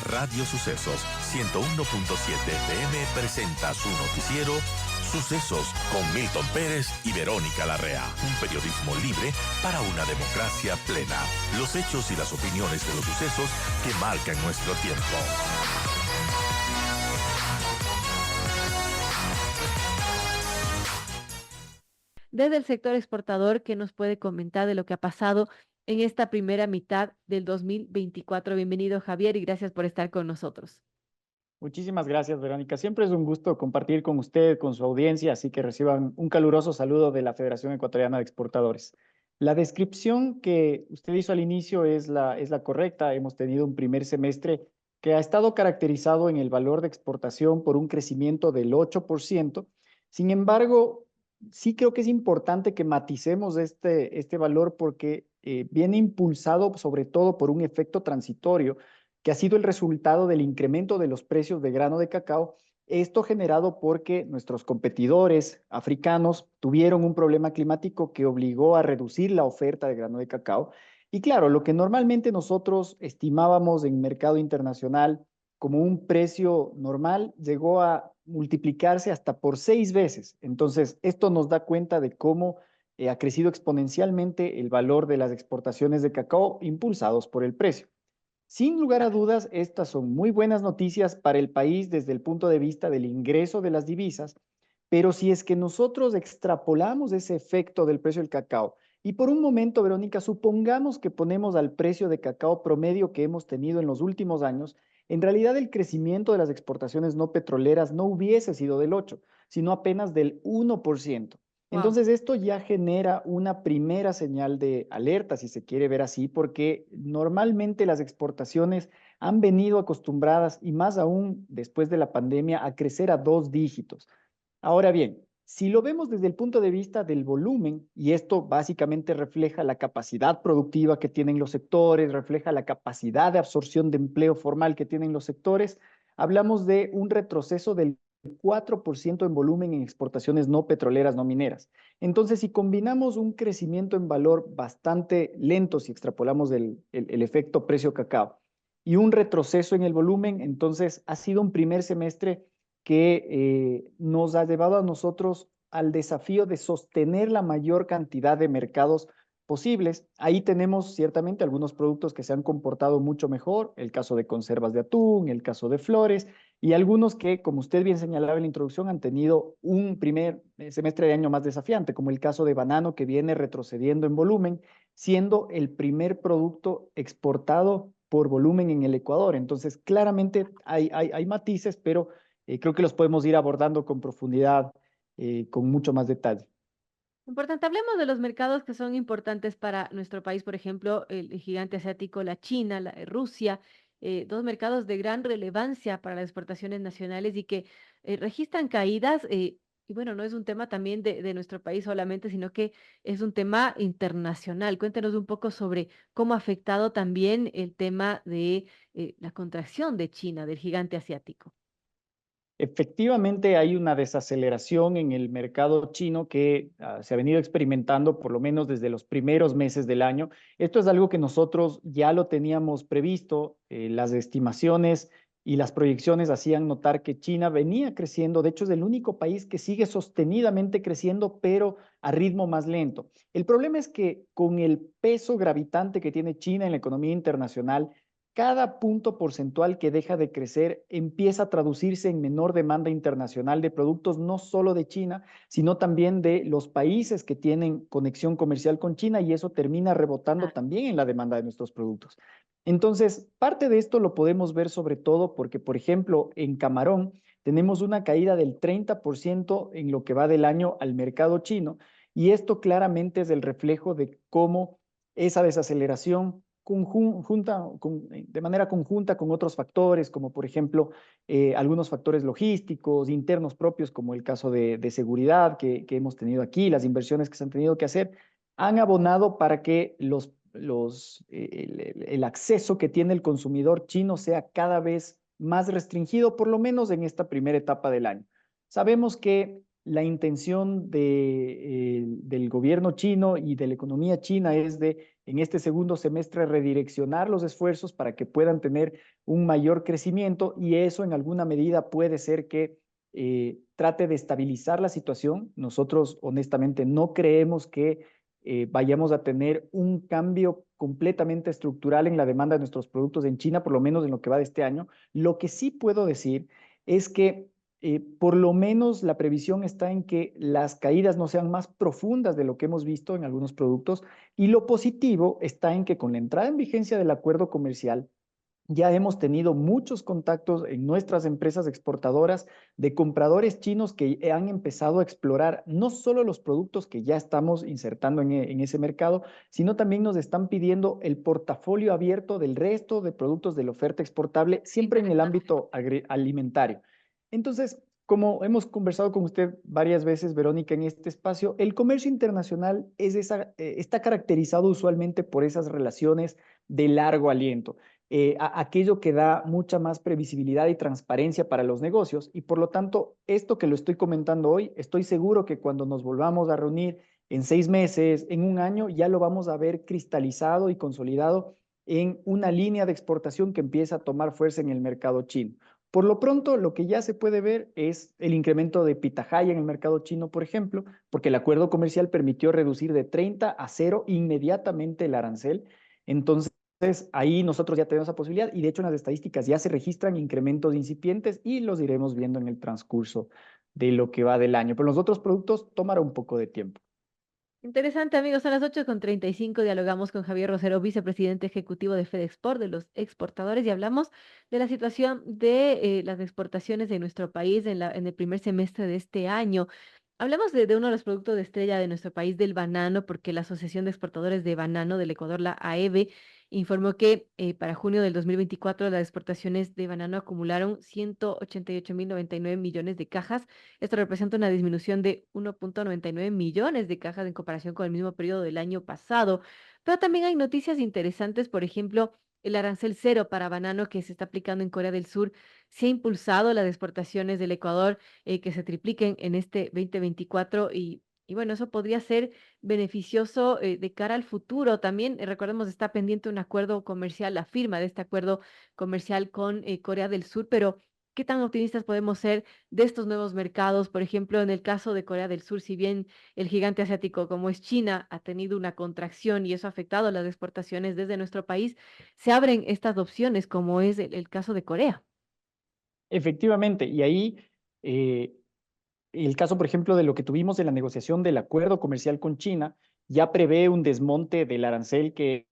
Radio Sucesos 101.7 FM presenta su noticiero Sucesos con Milton Pérez y Verónica Larrea. Un periodismo libre para una democracia plena. Los hechos y las opiniones de los sucesos que marcan nuestro tiempo. Desde el sector exportador, ¿qué nos puede comentar de lo que ha pasado en esta primera mitad del 2024? Bienvenido, Javier, y gracias por estar con nosotros. Muchísimas gracias, Verónica. Siempre es un gusto compartir con usted, con su audiencia, así que reciban un caluroso saludo de la Federación Ecuatoriana de Exportadores. La descripción que usted hizo al inicio es la correcta. Hemos tenido un primer semestre que ha estado caracterizado en el valor de exportación por un crecimiento del 8%. Sin embargo, sí creo que es importante que maticemos este valor porque viene impulsado sobre todo por un efecto transitorio que ha sido el resultado del incremento de los precios de grano de cacao, esto generado porque nuestros competidores africanos tuvieron un problema climático que obligó a reducir la oferta de grano de cacao. Y claro, lo que normalmente nosotros estimábamos en mercado internacional como un precio normal, llegó a multiplicarse hasta por 6 veces. Entonces, esto nos da cuenta de cómo ha crecido exponencialmente el valor de las exportaciones de cacao impulsados por el precio. Sin lugar a dudas, estas son muy buenas noticias para el país desde el punto de vista del ingreso de las divisas, pero si es que nosotros extrapolamos ese efecto del precio del cacao y por un momento, Verónica, supongamos que ponemos al precio de cacao promedio que hemos tenido en los últimos años, en realidad el crecimiento de las exportaciones no petroleras no hubiese sido del 8, sino apenas del 1%. Wow. Entonces, esto ya genera una primera señal de alerta, si se quiere ver así, porque normalmente las exportaciones han venido acostumbradas, y más aún después de la pandemia, a crecer a 2 dígitos. Ahora bien, si lo vemos desde el punto de vista del volumen, y esto básicamente refleja la capacidad productiva que tienen los sectores, refleja la capacidad de absorción de empleo formal que tienen los sectores, hablamos de un retroceso del 4% en volumen en exportaciones no petroleras, no mineras. Entonces, si combinamos un crecimiento en valor bastante lento, si extrapolamos el efecto precio cacao, y un retroceso en el volumen, entonces ha sido un primer semestre que nos ha llevado a nosotros al desafío de sostener la mayor cantidad de mercados posibles. Ahí tenemos ciertamente algunos productos que se han comportado mucho mejor, el caso de conservas de atún, el caso de flores, y algunos que, como usted bien señalaba en la introducción, han tenido un primer semestre de año más desafiante, como el caso de banano que viene retrocediendo en volumen, siendo el primer producto exportado por volumen en el Ecuador. Entonces, claramente hay matices, pero creo que los podemos ir abordando con profundidad, con mucho más detalle. Importante, hablemos de los mercados que son importantes para nuestro país, por ejemplo, el gigante asiático, la China, Rusia, dos mercados de gran relevancia para las exportaciones nacionales y que registran caídas. Y bueno, no es un tema también de nuestro país solamente, sino que es un tema internacional. Cuéntenos un poco sobre cómo ha afectado también el tema de la contracción de China, del gigante asiático. Efectivamente, hay una desaceleración en el mercado chino que se ha venido experimentando por lo menos desde los primeros meses del año. Esto es algo que nosotros ya lo teníamos previsto. Las estimaciones y las proyecciones hacían notar que China venía creciendo. De hecho, es el único país que sigue sostenidamente creciendo, pero a ritmo más lento. El problema es que con el peso gravitante que tiene China en la economía internacional, cada punto porcentual que deja de crecer empieza a traducirse en menor demanda internacional de productos no solo de China, sino también de los países que tienen conexión comercial con China, y eso termina rebotando también en la demanda de nuestros productos. Entonces, parte de esto lo podemos ver sobre todo porque, por ejemplo, en camarón tenemos una caída del 30% en lo que va del año al mercado chino, y esto claramente es el reflejo de cómo esa desaceleración de manera conjunta con otros factores, como por ejemplo algunos factores logísticos, internos propios, como el caso de seguridad que hemos tenido aquí, las inversiones que se han tenido que hacer, han abonado para que el acceso que tiene el consumidor chino sea cada vez más restringido, por lo menos en esta primera etapa del año. Sabemos que la intención del gobierno chino y de la economía china es de, en este segundo semestre, redireccionar los esfuerzos para que puedan tener un mayor crecimiento y eso en alguna medida puede ser que trate de estabilizar la situación. Nosotros honestamente no creemos que vayamos a tener un cambio completamente estructural en la demanda de nuestros productos en China, por lo menos en lo que va de este año. Lo que sí puedo decir es que por lo menos la previsión está en que las caídas no sean más profundas de lo que hemos visto en algunos productos y lo positivo está en que con la entrada en vigencia del acuerdo comercial ya hemos tenido muchos contactos en nuestras empresas exportadoras de compradores chinos que han empezado a explorar no solo los productos que ya estamos insertando en ese mercado, sino también nos están pidiendo el portafolio abierto del resto de productos de la oferta exportable, siempre en el Interesante. ámbito alimentario. Entonces, como hemos conversado con usted varias veces, Verónica, en este espacio, el comercio internacional está caracterizado usualmente por esas relaciones de largo aliento, aquello que da mucha más previsibilidad y transparencia para los negocios. Y por lo tanto, esto que lo estoy comentando hoy, estoy seguro que cuando nos volvamos a reunir en 6 meses, en un año, ya lo vamos a ver cristalizado y consolidado en una línea de exportación que empieza a tomar fuerza en el mercado chino. Por lo pronto, lo que ya se puede ver es el incremento de pitahaya en el mercado chino, por ejemplo, porque el acuerdo comercial permitió reducir de 30 a 0 inmediatamente el arancel. Entonces, ahí nosotros ya tenemos esa posibilidad y de hecho en las estadísticas ya se registran incrementos incipientes y los iremos viendo en el transcurso de lo que va del año. Pero los otros productos tomará un poco de tiempo. Interesante, amigos. A las 8:35 dialogamos con Javier Rosero, vicepresidente ejecutivo de FedExport, de los exportadores, y hablamos de la situación de las exportaciones de nuestro país en el primer semestre de este año. Hablamos de uno de los productos de estrella de nuestro país, del banano, porque la Asociación de Exportadores de Banano del Ecuador, la AEBE, informó que para junio del 2024 las exportaciones de banano acumularon 188.099 millones de cajas. Esto representa una disminución de 1.99 millones de cajas en comparación con el mismo periodo del año pasado. Pero también hay noticias interesantes, por ejemplo, el arancel cero para banano que se está aplicando en Corea del Sur se ha impulsado las exportaciones del Ecuador que se tripliquen en este 2024 y bueno, eso podría ser beneficioso de cara al futuro. También, recordemos, está pendiente un acuerdo comercial, la firma de este acuerdo comercial con Corea del Sur, pero ¿qué tan optimistas podemos ser de estos nuevos mercados? Por ejemplo, en el caso de Corea del Sur, si bien el gigante asiático como es China ha tenido una contracción y eso ha afectado las exportaciones desde nuestro país, se abren estas opciones como es el caso de Corea. Efectivamente, y ahí eh, el caso, por ejemplo, de lo que tuvimos en la negociación del acuerdo comercial con China, ya prevé un desmonte del arancel que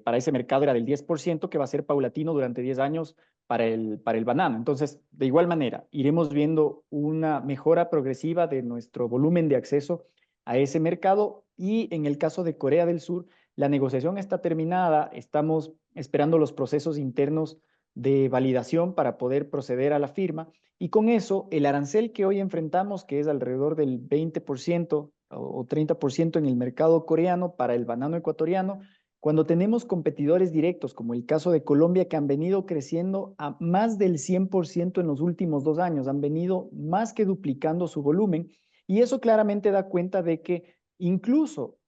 para ese mercado era del 10%, que va a ser paulatino durante 10 años para el banano. Entonces, de igual manera, iremos viendo una mejora progresiva de nuestro volumen de acceso a ese mercado y en el caso de Corea del Sur, la negociación está terminada, estamos esperando los procesos internos de validación para poder proceder a la firma y con eso, el arancel que hoy enfrentamos, que es alrededor del 20% o 30% en el mercado coreano para el banano ecuatoriano, cuando tenemos competidores directos, como el caso de Colombia, que han venido creciendo a más del 100% en los últimos 2 años, han venido más que duplicando su volumen, y eso claramente da cuenta de que incluso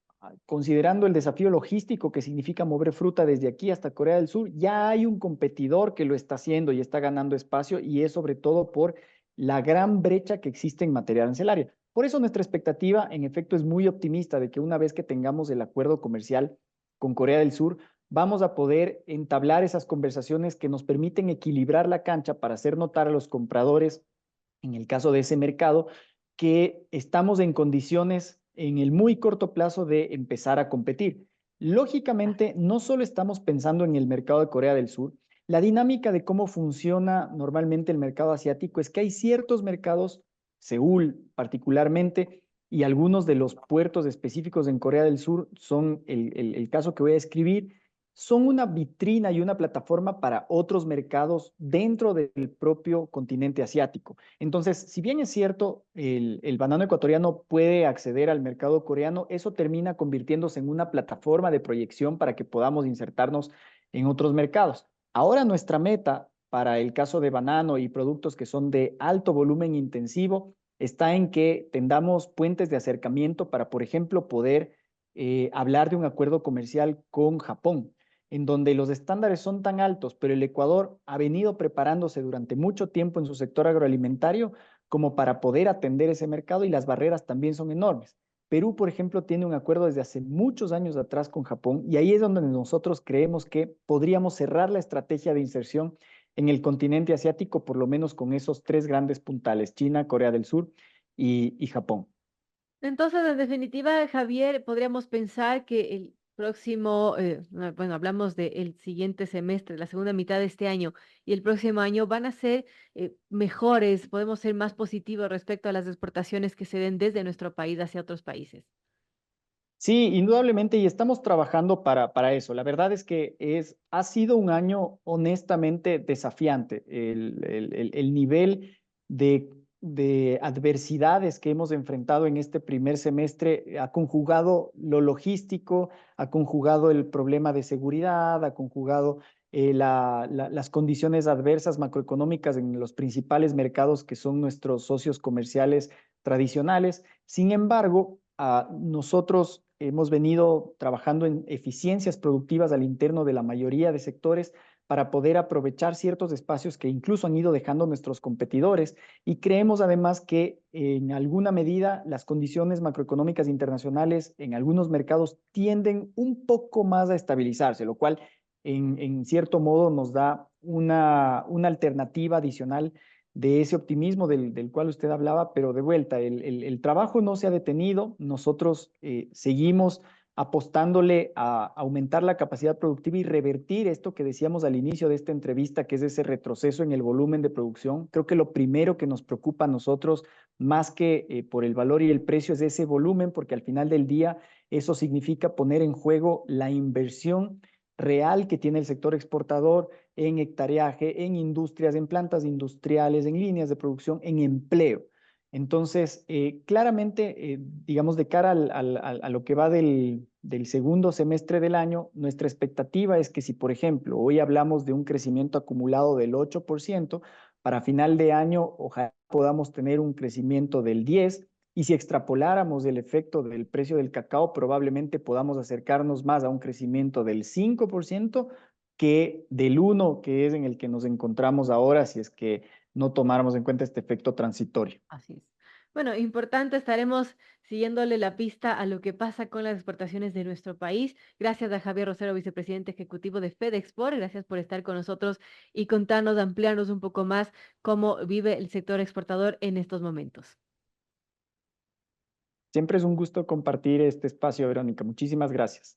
considerando el desafío logístico que significa mover fruta desde aquí hasta Corea del Sur, ya hay un competidor que lo está haciendo y está ganando espacio y es sobre todo por la gran brecha que existe en materia arancelaria. Por eso nuestra expectativa, en efecto, es muy optimista de que una vez que tengamos el acuerdo comercial con Corea del Sur, vamos a poder entablar esas conversaciones que nos permiten equilibrar la cancha para hacer notar a los compradores, en el caso de ese mercado, que estamos en condiciones en el muy corto plazo de empezar a competir. Lógicamente, no solo estamos pensando en el mercado de Corea del Sur, la dinámica de cómo funciona normalmente el mercado asiático es que hay ciertos mercados, Seúl particularmente, y algunos de los puertos específicos en Corea del Sur son el caso que voy a escribir, son una vitrina y una plataforma para otros mercados dentro del propio continente asiático. Entonces, si bien es cierto, el banano ecuatoriano puede acceder al mercado coreano, eso termina convirtiéndose en una plataforma de proyección para que podamos insertarnos en otros mercados. Ahora nuestra meta para el caso de banano y productos que son de alto volumen intensivo está en que tendamos puentes de acercamiento para, por ejemplo, poder hablar de un acuerdo comercial con Japón, en donde los estándares son tan altos, pero el Ecuador ha venido preparándose durante mucho tiempo en su sector agroalimentario como para poder atender ese mercado y las barreras también son enormes. Perú, por ejemplo, tiene un acuerdo desde hace muchos años atrás con Japón y ahí es donde nosotros creemos que podríamos cerrar la estrategia de inserción en el continente asiático, por lo menos con esos tres grandes puntales, China, Corea del Sur y Japón. Entonces, en definitiva, Javier, podríamos pensar que el próximo, bueno, hablamos del siguiente semestre, la segunda mitad de este año y el próximo año van a ser mejores, podemos ser más positivos respecto a las exportaciones que se den desde nuestro país hacia otros países. Sí, indudablemente, y estamos trabajando para eso. La verdad es que ha sido un año honestamente desafiante. El nivel de adversidades que hemos enfrentado en este primer semestre ha conjugado lo logístico, ha conjugado el problema de seguridad, ha conjugado las condiciones adversas macroeconómicas en los principales mercados que son nuestros socios comerciales tradicionales. Sin embargo, nosotros hemos venido trabajando en eficiencias productivas al interno de la mayoría de sectores para poder aprovechar ciertos espacios que incluso han ido dejando nuestros competidores y creemos además que en alguna medida las condiciones macroeconómicas internacionales en algunos mercados tienden un poco más a estabilizarse, lo cual en cierto modo nos da una alternativa adicional de ese optimismo del cual usted hablaba, pero de vuelta, el trabajo no se ha detenido, nosotros seguimos apostándole a aumentar la capacidad productiva y revertir esto que decíamos al inicio de esta entrevista, que es ese retroceso en el volumen de producción. Creo que lo primero que nos preocupa a nosotros, más que por el valor y el precio, es ese volumen, porque al final del día eso significa poner en juego la inversión real que tiene el sector exportador en hectareaje, en industrias, en plantas industriales, en líneas de producción, en empleo. Entonces, claramente, digamos, de cara a lo que va del segundo semestre del año, nuestra expectativa es que si, por ejemplo, hoy hablamos de un crecimiento acumulado del 8%, para final de año ojalá podamos tener un crecimiento del 10%, y si extrapoláramos el efecto del precio del cacao, probablemente podamos acercarnos más a un crecimiento del 5% que del 1%, que es en el que nos encontramos ahora, si es que no tomáramos en cuenta este efecto transitorio. Así es. Bueno, importante, estaremos siguiéndole la pista a lo que pasa con las exportaciones de nuestro país. Gracias a Javier Rosero, vicepresidente ejecutivo de FedExport. Gracias por estar con nosotros y contarnos, ampliarnos un poco más cómo vive el sector exportador en estos momentos. Siempre es un gusto compartir este espacio, Verónica. Muchísimas gracias.